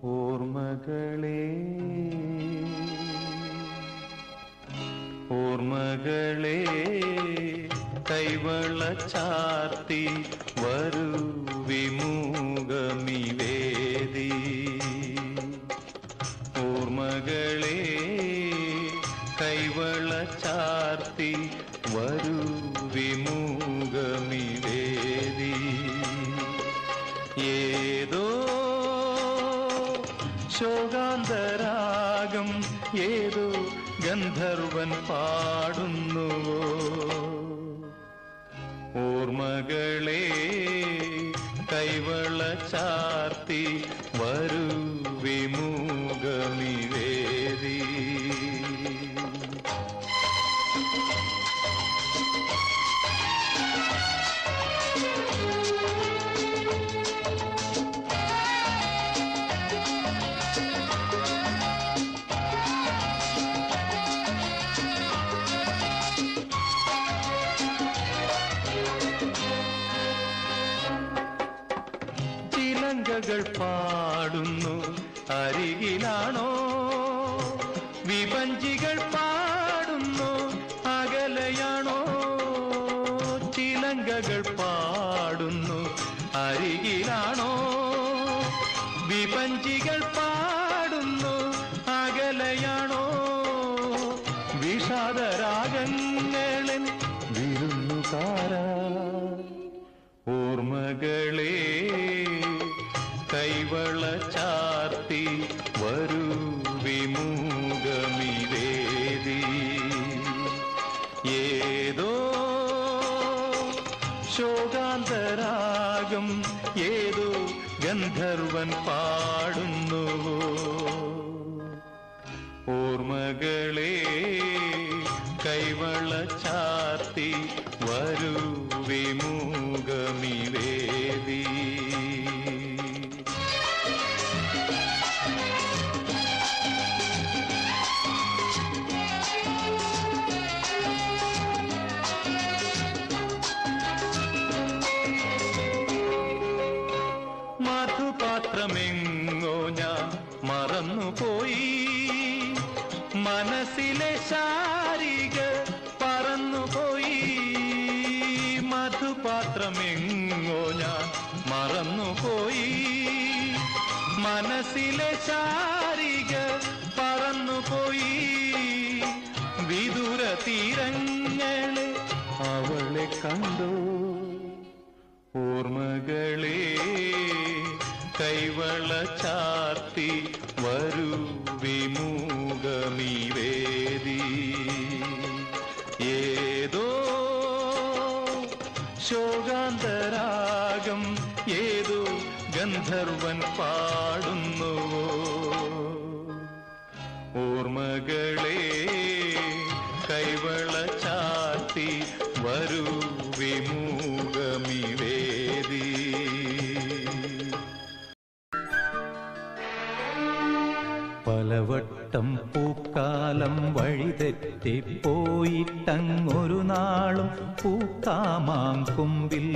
ഓർമ്മകളേ ഓർമ്മകളേ കൈവള ചാർത്തി വരൂ വിമുഖമിവേദി. ഓർമ്മകളേ കൈവള ചാർത്തി വരൂ വിമുഖമിവേദി. ഏതോ ശോകാന്തരാഗം ഏതോ ഗന്ധർവൻ പാടുന്നുവോ. ഓർമ്മകളേ കൈവള ചാർത്തി വരൂ വിമുഖമിവേദി. ചിലങ്കകൾ പാടുന്നു അരികിലാണോ, വിപഞ്ചികൾ പാടുന്നു അകലെയാണോ. ചിലങ്കകൾ പാടുന്നു അരികിലാണോ, വിപഞ്ചികൾ പാടുന്നു അകലെയാണോ. വിഷാദരാഗങ്ങളിൽ വിരുന്നുകാരാ. ഓർമ്മകളേ കൈവള ചാർത്തി വരൂ വിമുഖമിവേദി. ഏതോ ശോകാന്തരാഗം ഏതോ ഗന്ധർവൻ പാടുന്നുവോ. ഓർമ്മകളേ കൈവള ചാർത്തി വരൂ വിമുഖമിവേദി. മധുപാത്രമെങ്ങോ ഞാൻ മറന്നുപോയി, മനസ്സിലെ ശാരിക പറന്നുപോയി. മധുപാത്രമെങ്ങോ ഞാൻ മറന്നുപോയി, മനസ്സിലെ ശാരിക പറന്നുപോയി. വിദൂര തീരങ്ങളെ അവളെ കണ്ടു. ഓർമ്മകളേ കൈവള ചാർത്തി വരൂ വിമുഖമിവേദി. ഏതോ ശോകാന്തരാഗം ഏതോ ഗന്ധർവൻ പാടുന്നുവോ. ഓർമ്മകളേ കൈവള ചാർത്തി വരൂ വിമുഖമിവേദി. പലവട്ടം പൂക്കാലം വഴിതെറ്റിപ്പോയിട്ടങ്ങൊരു നാളും പൂക്കാമാങ്കൊമ്പിൽ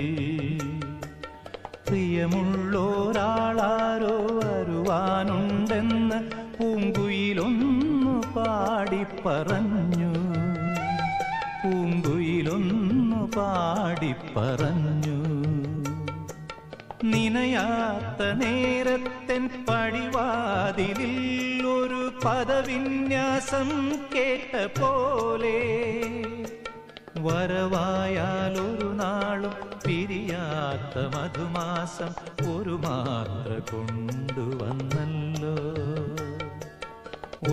പ്രിയമുള്ളോരാളാരോ വരുവാനുണ്ടെന്ന് പൂങ്കുയിലൊന്നു പാടിപ്പറഞ്ഞു. പൂങ്കുയിലൊന്നു പാടിപ്പറഞ്ഞു. നിനയാത്ത നേരത്തെൻ പടിവാതിലിൽ ഒരു പദവിന്യാസം കേട്ട പോലെ വരവായാലൊരു നാളും പിരിയാത്ത മധുമാസം ഒരു മാത്ര കൊണ്ടുവന്നല്ലോ.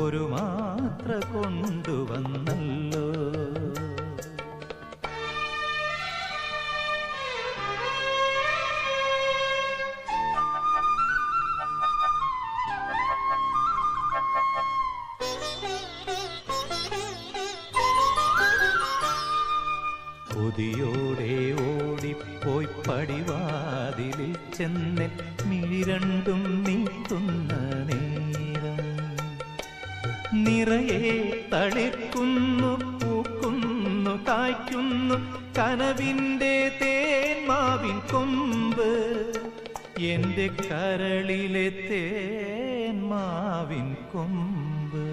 ഒരു മാത്ര കൊണ്ടുവന്നല്ലോ. കൊതിയോടെ ഓടിപ്പോയി പടിവാതിലിൽ ചെന്ന് മിഴിരണ്ടും നീട്ടുന്ന നേരം നിറയെ തളിർക്കുന്നു പൂക്കുന്നു കായ്ക്കുന്നു കനവിൻ്റെ തേന്മാവിൻ കൊമ്പ്. എന്റെ കരളിലെ തേൻ മാവിൻ കൊമ്പ്.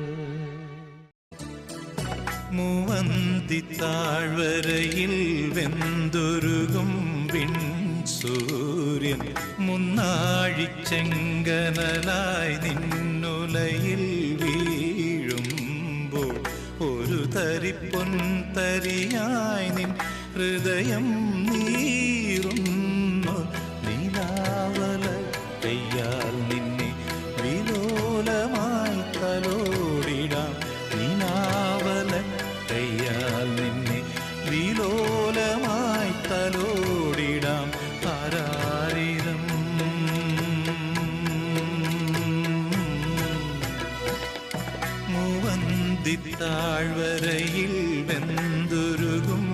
മൂവന്തി താഴ്വരയിൽ വെന്തുരുകും സൂര്യൻ മുന്നാഴിച്ചെങ്കനലായി നിന്നുലയിൽ വീഴുമ്പോൾ ഒരു തരിപ്പൊൻ തരിയായി നിൻ ഹൃദയം നീറുന്നു. നീലാവല കയ്യാൽ നിന്നെ വിലോലമായി തലോടിടാം. നീലാവല കയ്യാൽ നിന്നെ വിലോലമായി തലോടിടാം. ആരാരിരം മൂവന്തി താഴ്വരയിൽ വെന്തുരുകും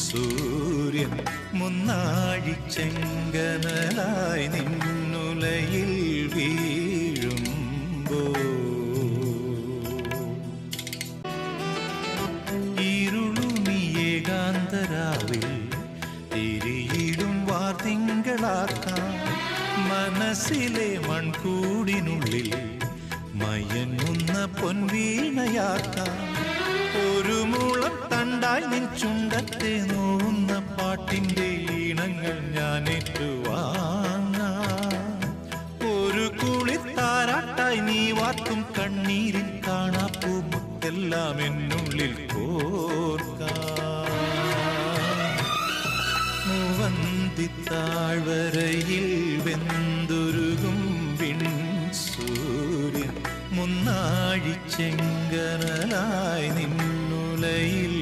സൂര്യൻ മുന്നാഴിച്ചെങ്കനലായി നിന്നുലയിൽ വീഴുമ്പോൾ ഇരുളുമിയേകാന്തരാവിൽ തിരിയിടും വാർത്തിങ്കളാക്കാം. മനസ്സിലെ മൺകൂടിനുള്ളിൽ മയങ്ങുന്ന പൊൻവീണയാക്കാം. ഒരു മുളം തണ്ടായി നിൻ ചുണ്ടത്തെ നോവുന്ന പാട്ടിൻ്റെ ഈണങ്ങൾ ഞാൻ ഏറ്റുവാങ്ങാം. ഒരു കുളിത്താരാട്ടായി നീ വാർക്കും കണ്ണീരിൽ കാണാപ്പൂമുത്തെല്ലാം എന്നുള്ളിൽ കോർക്കാം. മൂവന്തി താഴ്വരയിൽ വെന്തുരുകും സൂര്യൻ മുന്നാഴിച്ചെങ്കനലായി നിന്നുലയിൽ